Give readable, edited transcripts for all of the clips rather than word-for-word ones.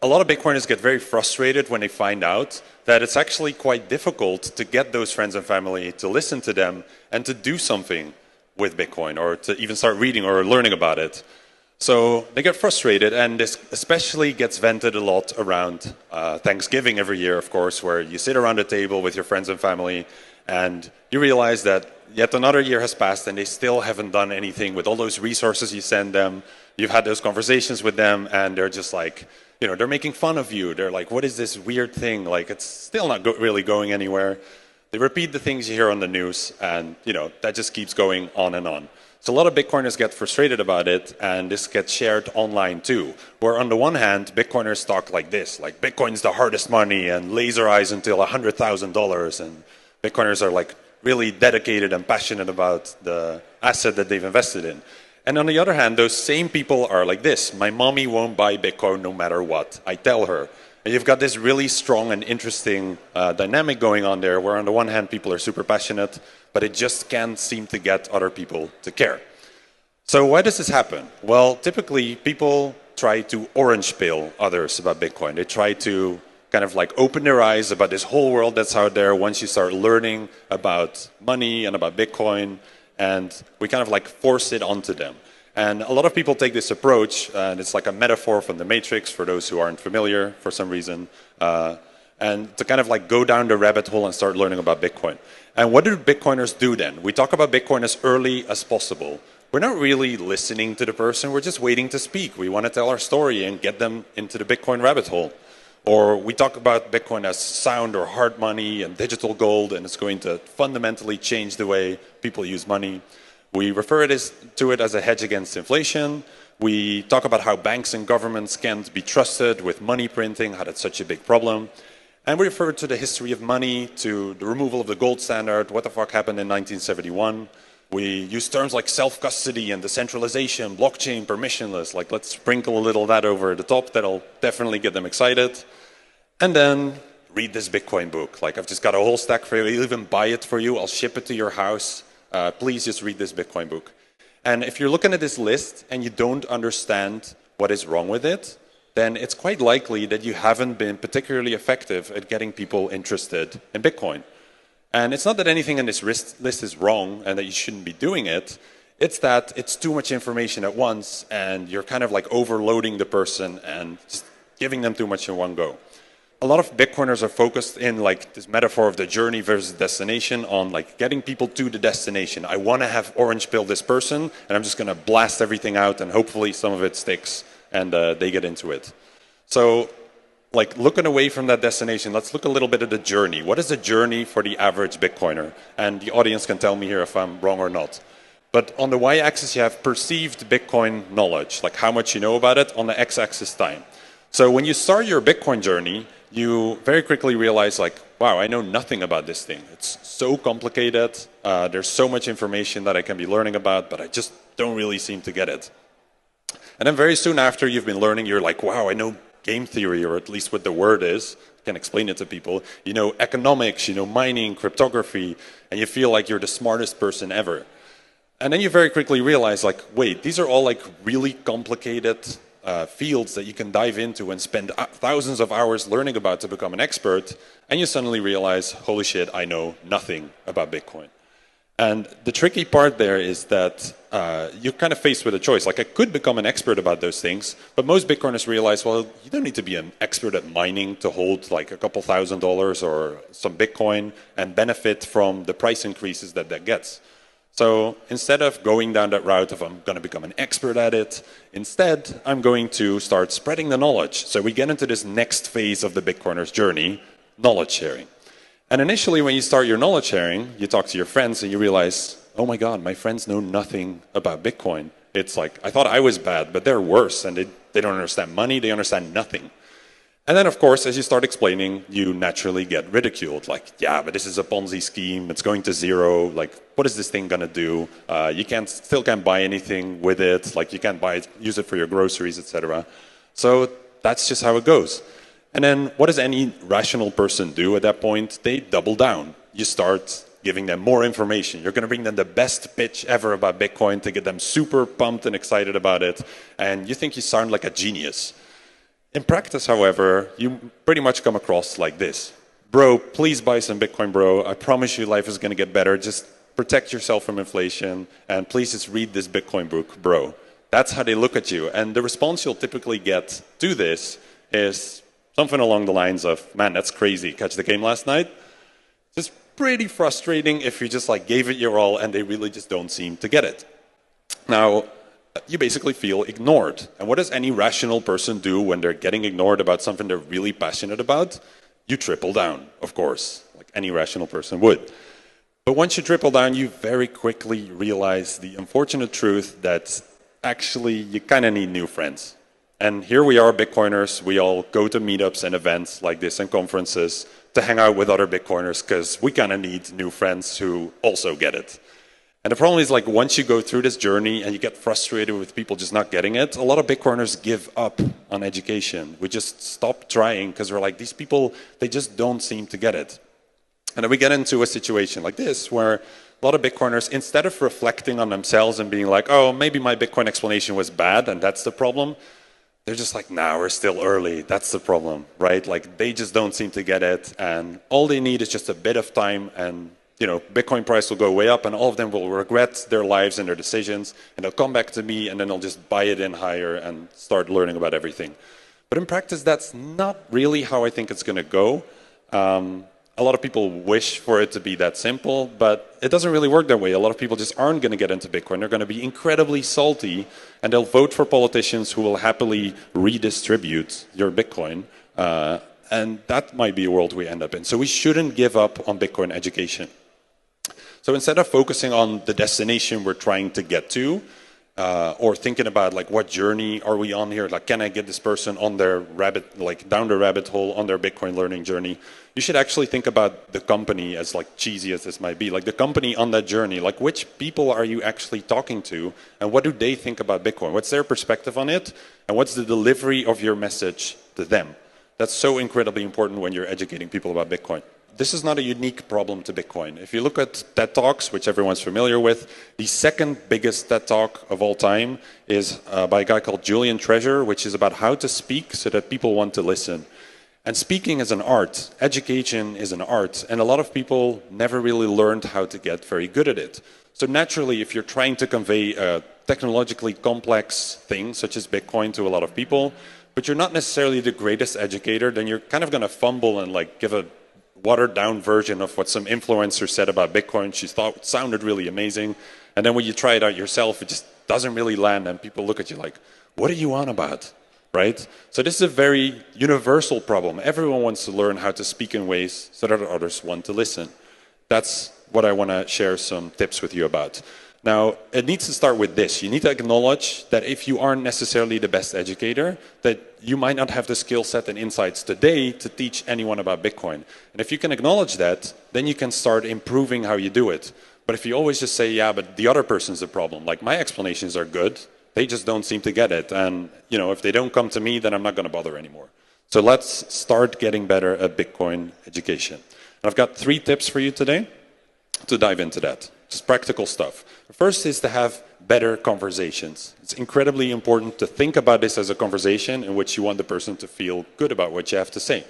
a lot of Bitcoiners get very frustrated when they find out that it's actually quite difficult to get those friends and family to listen to them and to do something with Bitcoin or to even start reading or learning about it. So they get frustrated, and this especially gets vented a lot around Thanksgiving every year, of course, where you sit around a table with your friends and family and you realize that yet another year has passed and they still haven't done anything with all those resources you send them. You've had those conversations with them and they're just like, you know, they're making fun of you. They're like, what is this weird thing? Like, it's still not really going anywhere. They repeat the things you hear on the news, and, you know, that just keeps going on and on. So a lot of Bitcoiners get frustrated about it, and this gets shared online too, where on the one hand, Bitcoiners talk like this, like Bitcoin's the hardest money and laser eyes until $100,000, and Bitcoiners are like really dedicated and passionate about the asset that they've invested in. And on the other hand, those same people are like this. My mommy won't buy Bitcoin no matter what, I tell her. And you've got this really strong and interesting dynamic going on there, where on the one hand, people are super passionate, but it just can't seem to get other people to care. So why does this happen? Well, typically, people try to orange pill others about Bitcoin. They try to kind of like open their eyes about this whole world that's out there once you start learning about money and about Bitcoin. And we kind of like force it onto them. And a lot of people take this approach, and it's like a metaphor from the Matrix for those who aren't familiar for some reason, and to kind of like go down the rabbit hole and start learning about Bitcoin. And what do Bitcoiners do then? We talk about Bitcoin as early as possible. We're not really listening to the person, we're just waiting to speak. We want to tell our story and get them into the Bitcoin rabbit hole. Or we talk about Bitcoin as sound or hard money and digital gold, and it's going to fundamentally change the way people use money. We refer to it as a hedge against inflation. We talk about how banks and governments can't be trusted with money printing, how that's such a big problem. And we refer to the history of money, to the removal of the gold standard, what the fuck happened in 1971. We use terms like self-custody and decentralization, blockchain, permissionless. Like, let's sprinkle a little of that over the top. That'll definitely get them excited. And then read this Bitcoin book. Like, I've just got a whole stack for you. I'll even buy it for you. I'll ship it to your house. Please just read this Bitcoin book. And if you're looking at this list and you don't understand what is wrong with it, then it's quite likely that you haven't been particularly effective at getting people interested in Bitcoin. And it's not that anything in this list is wrong and that you shouldn't be doing it. It's that it's too much information at once and you're kind of like overloading the person and just giving them too much in one go. A lot of Bitcoiners are focused in like this metaphor of the journey versus destination on like getting people to the destination. I want to have orange pill this person and I'm just going to blast everything out and hopefully some of it sticks and they get into it. So like looking away from that destination, let's look a little bit at the journey. What is the journey for the average Bitcoiner? And the audience can tell me here if I'm wrong or not. But on the y-axis, you have perceived Bitcoin knowledge, like how much you know about it. On the x-axis, time. So when you start your Bitcoin journey, you very quickly realize like, wow, I know nothing about this thing. It's so complicated. There's so much information that I can be learning about, but I just don't really seem to get it. And then very soon after you've been learning, you're like, wow, I know game theory, or at least what the word is. I can explain it to people. You know economics, you know mining, cryptography, and you feel like you're the smartest person ever. And then you very quickly realize like, wait, these are all like really complicated fields that you can dive into and spend thousands of hours learning about to become an expert. And you suddenly realize, holy shit, I know nothing about Bitcoin. And the tricky part there is that you're kind of faced with a choice. Like, I could become an expert about those things, but most Bitcoiners realize, well, you don't need to be an expert at mining to hold like a couple $1,000s or some Bitcoin and benefit from the price increases that that gets. So instead of going down that route of I'm going to become an expert at it, instead I'm going to start spreading the knowledge. So we get into this next phase of the Bitcoiner's journey, knowledge sharing. And initially, when you start your knowledge sharing, you talk to your friends and you realize, oh my God, my friends know nothing about Bitcoin. It's like, I thought I was bad, but they're worse and they don't understand money, they understand nothing. And then, of course, as you start explaining, you naturally get ridiculed. Like, yeah, but this is a Ponzi scheme, it's going to zero, like, what is this thing gonna do? You still can't buy anything with it, like you can't use it for your groceries, etc. So that's just how it goes. And then what does any rational person do at that point? They double down. You start giving them more information. You're going to bring them the best pitch ever about Bitcoin to get them super pumped and excited about it. And you think you sound like a genius. In practice, however, you pretty much come across like this. Bro, please buy some Bitcoin, bro. I promise you life is going to get better. Just protect yourself from inflation, and please just read this Bitcoin book, bro. That's how they look at you. And the response you'll typically get to this is something along the lines of, man, that's crazy. Catch the game last night? It's pretty frustrating if you just like gave it your all and they really just don't seem to get it. Now, you basically feel ignored. And what does any rational person do when they're getting ignored about something they're really passionate about? You triple down, of course, like any rational person would. But once you triple down, you very quickly realize the unfortunate truth that actually you kind of need new friends. And here we are, Bitcoiners. We all go to meetups and events like this and conferences to hang out with other Bitcoiners because we kind of need new friends who also get it. And the problem is, like, once you go through this journey and you get frustrated with people just not getting it, a lot of Bitcoiners give up on education. We just stop trying because we're like, these people, they just don't seem to get it. And then we get into a situation like this where a lot of Bitcoiners, instead of reflecting on themselves and being like, oh, maybe my Bitcoin explanation was bad and that's the problem, they're just like, nah, we're still early. That's the problem, right? Like, they just don't seem to get it. And all they need is just a bit of time, and Bitcoin price will go way up, and all of them will regret their lives and their decisions, and they'll come back to me, and then they'll just buy it in higher and start learning about everything. But in practice, that's not really how I think it's going to go. A lot of people wish for it to be that simple, but it doesn't really work that way. A lot of people just aren't going to get into Bitcoin. They're going to be incredibly salty, and they'll vote for politicians who will happily redistribute your Bitcoin. And that might be a world we end up in. So we shouldn't give up on Bitcoin education. So instead of focusing on the destination we're trying to get to, or thinking about like what journey are we on here, like can I get this person on their down the rabbit hole on their Bitcoin learning journey, you should actually think about the company, as like cheesy as this might be, like the company on that journey, like which people are you actually talking to and what do they think about Bitcoin? What's their perspective on it? And what's the delivery of your message to them? That's so incredibly important when you're educating people about Bitcoin. This is not a unique problem to Bitcoin. If you look at TED Talks, which everyone's familiar with, the second biggest TED Talk of all time is by a guy called Julian Treasure, which is about how to speak so that people want to listen. And speaking is an art. Education is an art. And a lot of people never really learned how to get very good at it. So naturally, if you're trying to convey a technologically complex thing, such as Bitcoin, to a lot of people, but you're not necessarily the greatest educator, then you're kind of going to fumble and like give a watered down version of what some influencer said about Bitcoin. She thought it sounded really amazing. And then when you try it out yourself, it just doesn't really land. And people look at you like, what are you on about? Right? So this is a very universal problem. Everyone wants to learn how to speak in ways so that others want to listen. That's what I want to share some tips with you about. Now, it needs to start with this. You need to acknowledge that if you aren't necessarily the best educator, that you might not have the skill set and insights today to teach anyone about Bitcoin. And if you can acknowledge that, then you can start improving how you do it. But if you always just say, yeah, but the other person's the problem, like my explanations are good, they just don't seem to get it. And if they don't come to me, then I'm not going to bother anymore. So let's start getting better at Bitcoin education. And I've got 3 tips for you today to dive into that. Just practical stuff. The first is to have better conversations. It's incredibly important to think about this as a conversation in which you want the person to feel good about what you have to say.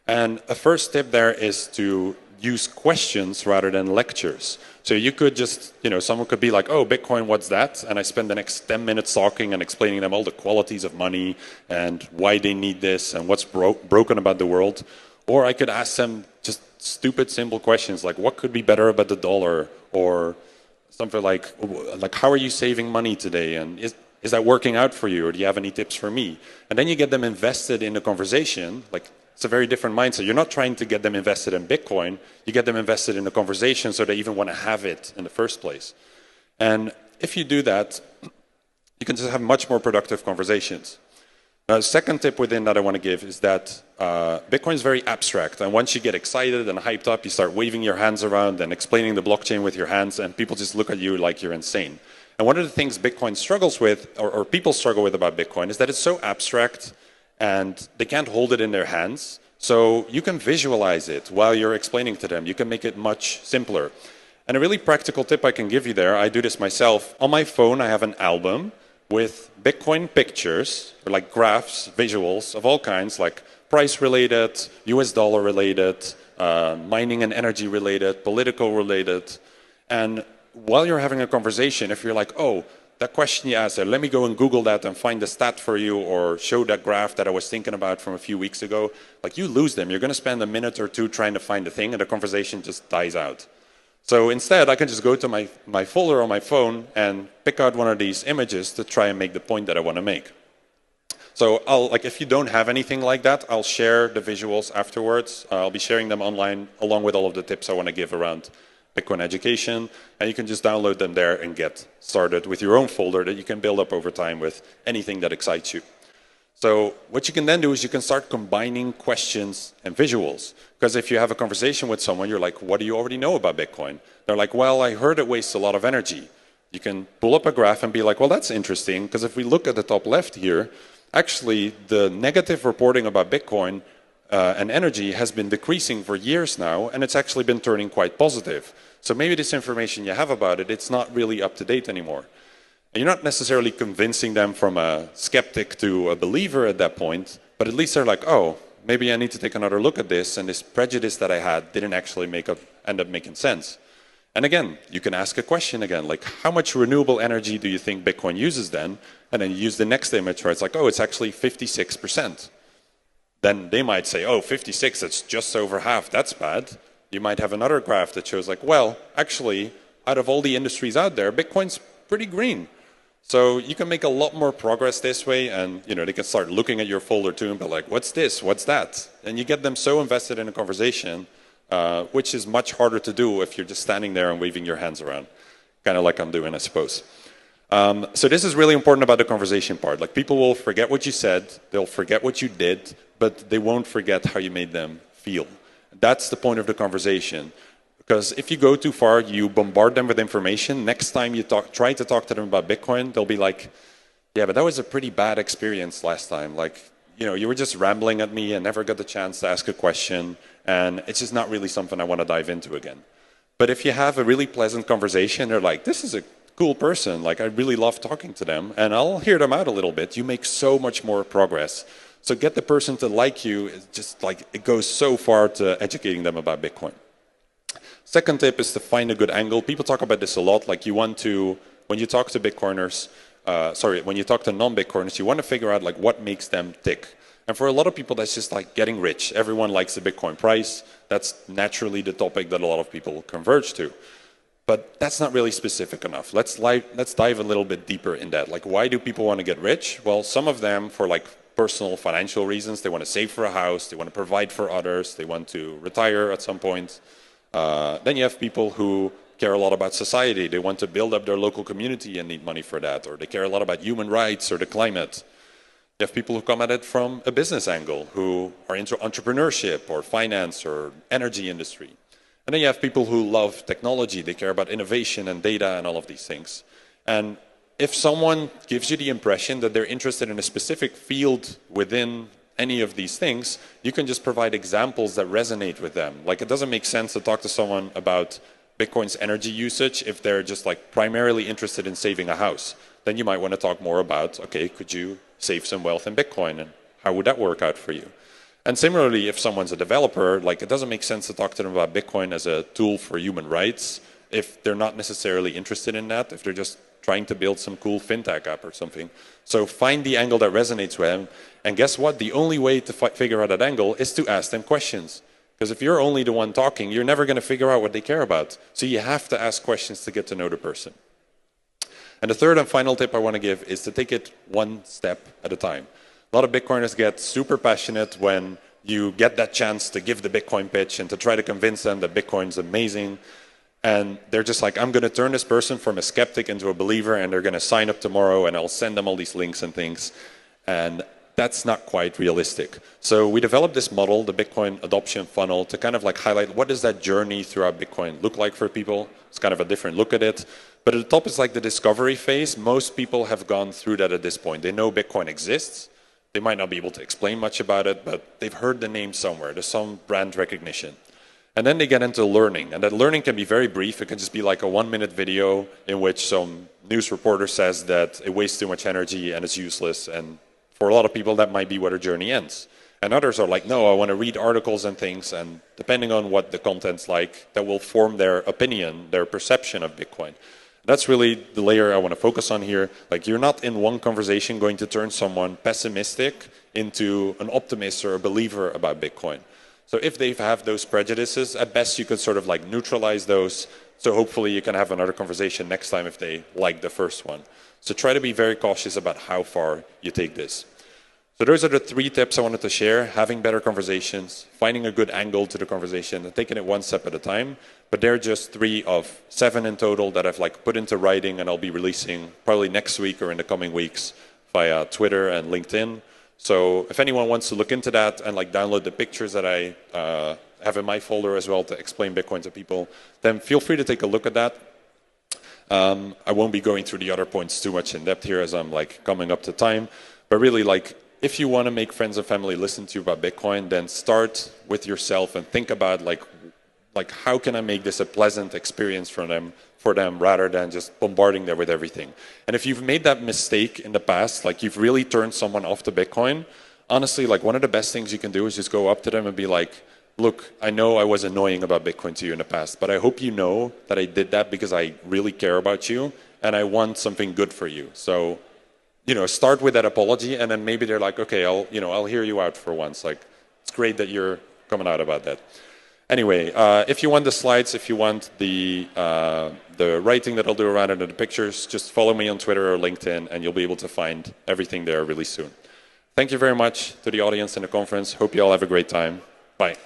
And a first tip there is to use questions rather than lectures. So you could just, someone could be like, oh, Bitcoin, what's that? And I spend the next 10 minutes talking and explaining them all the qualities of money and why they need this and what's broken about the world. Or I could ask them just stupid, simple questions like, what could be better about the dollar? Or something like how are you saving money today? And is that working out for you? Or do you have any tips for me? And then you get them invested in the conversation. Like, it's a very different mindset. You're not trying to get them invested in Bitcoin. You get them invested in the conversation so they even want to have it in the first place. And if you do that, you can just have much more productive conversations. Now, the second tip within that I want to give is that Bitcoin is very abstract. And once you get excited and hyped up, you start waving your hands around and explaining the blockchain with your hands, and people just look at you like you're insane. And one of the things Bitcoin struggles with, or people struggle with about Bitcoin, is that it's so abstract and they can't hold it in their hands. So you can visualize it while you're explaining to them. You can make it much simpler. And a really practical tip I can give you there, I do this myself. On my phone, I have an album with Bitcoin pictures, or like graphs, visuals of all kinds, like price related, US dollar related, mining and energy related, political related. And while you're having a conversation, if you're like, oh, that question you asked there, let me go and Google that and find the stat for you, or show that graph that I was thinking about from a few weeks ago, like you lose them. You're going to spend a minute or two trying to find the thing, and the conversation just dies out. So instead, I can just go to my folder on my phone and pick out one of these images to try and make the point that I want to make. So if you don't have anything like that, I'll share the visuals afterwards. I'll be sharing them online along with all of the tips I want to give around Bitcoin education, and you can just download them there and get started with your own folder that you can build up over time with anything that excites you. So what you can then do is you can start combining questions and visuals. Because if you have a conversation with someone, you're like, what do you already know about Bitcoin? They're like, well, I heard it wastes a lot of energy. You can pull up a graph and be like, well, that's interesting, because if we look at the top left here, actually the negative reporting about Bitcoin and energy has been decreasing for years now, and it's actually been turning quite positive. So maybe this information you have about it, it's not really up to date anymore. And you're not necessarily convincing them from a skeptic to a believer at that point, but at least they're like, oh, maybe I need to take another look at this, and this prejudice that I had didn't actually end up making sense. And again, you can ask a question again, like how much renewable energy do you think Bitcoin uses then? And then you use the next image where it's like, oh, it's actually 56%. Then they might say, oh, 56, that's just over half, that's bad. You might have another graph that shows like, well, actually, out of all the industries out there, Bitcoin's pretty green. So you can make a lot more progress this way, and they can start looking at your folder too and be like, what's this, what's that? And you get them so invested in a conversation, which is much harder to do if you're just standing there and waving your hands around, kind of like I'm doing, I suppose. So this is really important about the conversation part. Like people will forget what you said, they'll forget what you did, but they won't forget how you made them feel. That's the point of the conversation. Because if you go too far, you bombard them with information. Next time you try to talk to them about Bitcoin, they'll be like, yeah, but that was a pretty bad experience last time. Like, you were just rambling at me and never got the chance to ask a question. And it's just not really something I want to dive into again. But if you have a really pleasant conversation, they're like, this is a cool person. Like, I really love talking to them. And I'll hear them out a little bit. You make so much more progress. So get the person to like you. It's just like, it goes so far to educating them about Bitcoin. Second tip is to find a good angle. People talk about this a lot. Like when you talk to Bitcoiners, when you talk to non-Bitcoiners, you want to figure out like what makes them tick. And for a lot of people, that's just like getting rich. Everyone likes the Bitcoin price. That's naturally the topic that a lot of people converge to. But that's not really specific enough. Let's dive a little bit deeper in that. Like, why do people want to get rich? Well, some of them for like personal financial reasons. They want to save for a house. They want to provide for others. They want to retire at some point. Then you have people who care a lot about society. They want to build up their local community and need money for that. Or they care a lot about human rights or the climate. You have people who come at it from a business angle, who are into entrepreneurship or finance or energy industry. And then you have people who love technology. They care about innovation and data and all of these things. And if someone gives you the impression that they're interested in a specific field within any of these things, you can just provide examples that resonate with them. Like, it doesn't make sense to talk to someone about Bitcoin's energy usage if they're just like primarily interested in saving a house. Then you might want to talk more about, okay, could you save some wealth in Bitcoin, and how would that work out for you? And similarly, if someone's a developer, like, it doesn't make sense to talk to them about Bitcoin as a tool for human rights if they're not necessarily interested in that, if they're just trying to build some cool fintech app or something. So find the angle that resonates with them. And guess what? The only way to figure out that angle is to ask them questions. Because if you're only the one talking, you're never going to figure out what they care about. So you have to ask questions to get to know the person. And the third and final tip I want to give is to take it one step at a time. A lot of Bitcoiners get super passionate when you get that chance to give the Bitcoin pitch and to try to convince them that Bitcoin's amazing. And they're just like, I'm going to turn this person from a skeptic into a believer, and they're going to sign up tomorrow, and I'll send them all these links and things. And that's not quite realistic. So we developed this model, the Bitcoin adoption funnel, to kind of like highlight what does that journey throughout Bitcoin look like for people. It's kind of a different look at it. But at the top is like the discovery phase. Most people have gone through that at this point. They know Bitcoin exists. They might not be able to explain much about it, but they've heard the name somewhere. There's some brand recognition. And then they get into learning. And that learning can be very brief. It can just be like a 1-minute video in which some news reporter says that it wastes too much energy and it's useless. And for a lot of people, that might be where the journey ends. And others are like, no, I want to read articles and things. And depending on what the content's like, that will form their opinion, their perception of Bitcoin. That's really the layer I want to focus on here. Like, you're not in one conversation going to turn someone pessimistic into an optimist or a believer about Bitcoin. So if they have those prejudices, at best you could sort of like neutralize those. So hopefully you can have another conversation next time if they like the first one. So try to be very cautious about how far you take this. So those are the 3 tips I wanted to share: having better conversations, finding a good angle to the conversation, and taking it one step at a time. But they're just 3 of 7 in total that I've like put into writing, and I'll be releasing probably next week or in the coming weeks via Twitter and LinkedIn. So if anyone wants to look into that and like download the pictures that I have in my folder as well to explain Bitcoin to people, then feel free to take a look at that. I won't be going through the other points too much in depth here as I'm like coming up to time. But really, like, if you want to make friends and family listen to you about Bitcoin, then start with yourself and think about like how can I make this a pleasant experience for them rather than just bombarding them with everything. And if you've made that mistake in the past, like you've really turned someone off to Bitcoin, honestly, like one of the best things you can do is just go up to them and be like, look, I know I was annoying about Bitcoin to you in the past, but I hope you know that I did that because I really care about you and I want something good for you. So, you know, start with that apology, and then maybe they're like, okay, I'll hear you out for once. Like, it's great that you're coming out about that. Anyway, if you want the slides, if you want the writing that I'll do around it and the pictures, just follow me on Twitter or LinkedIn, and you'll be able to find everything there really soon. Thank you very much to the audience in the conference. Hope you all have a great time. Bye.